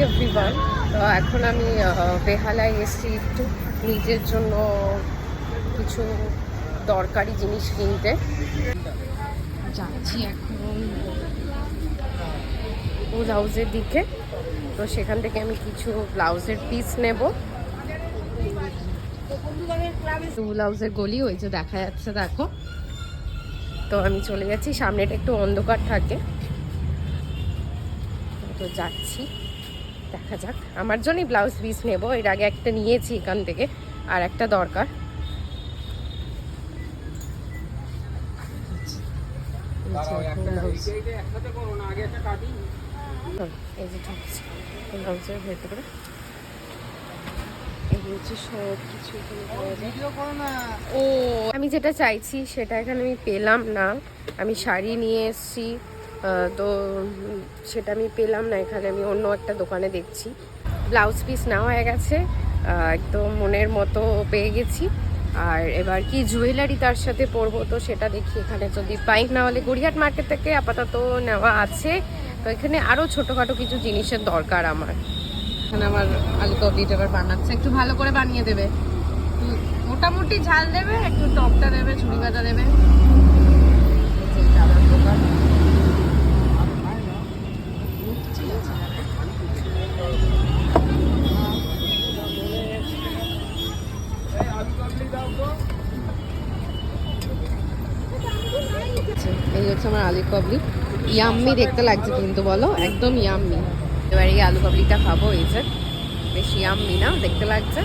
Everyone. তো এখন আমি বেহালায় এসেছি একটু নিজের জন্য কিছু দরকারি জিনিস কিনতে যাচ্ছি এখন ব্লাউজের দিকে। তো সেখান থেকে আমি কিছু ব্লাউজের পিস নেব। ব্লাউজের গলি ওই যে দেখা যাচ্ছে, দেখো। তো আমি চলে যাচ্ছি, সামনেটা একটু অন্ধকার থাকে, তো যাচ্ছি, দেখা যাক। আমার জন্যই ব্লাউজ পিস নেব, এর আগে একটা নিয়েছি এখান থেকে, আর একটা দরকার। ব্লাউজের ভেতরে সব কিছু ও আমি যেটা চাইছি সেটা এখানে আমি পেলাম না। আমি শাড়ি নিয়ে এসেছি, তো সেটা আমি পেলাম না এখানে। আমি অন্য একটা দোকানে দেখছি। ব্লাউজ পিস নেওয়া হয়ে গেছে, একদম মনের মতো পেয়ে গেছি। আর এবার কি জুয়েলারি তার সাথে পরবো, তো সেটা দেখি এখানে যদি পাই, না হলে গড়িয়াহাট মার্কেট থেকে আপাতত নেওয়া আছে। তো এখানে আরও ছোটোখাটো কিছু জিনিসের দরকার আমার। এখানে আমার আলু কবলিটা এবার বানাচ্ছে, একটু ভালো করে বানিয়ে দেবে, মোটামুটি ঝাল দেবে, একটু টকটা দেবে, ছুরি কাটা দেবে। এই হচ্ছে আমার আলু কাবলি, ইয়াম্মি দেখতে লাগছে কিন্তু, বলো একদম ইয়াম্মি। এবার এই আলু কাবলিটা খাবো, এই যে বেশ ইয়াম্মি না দেখতে লাগছে।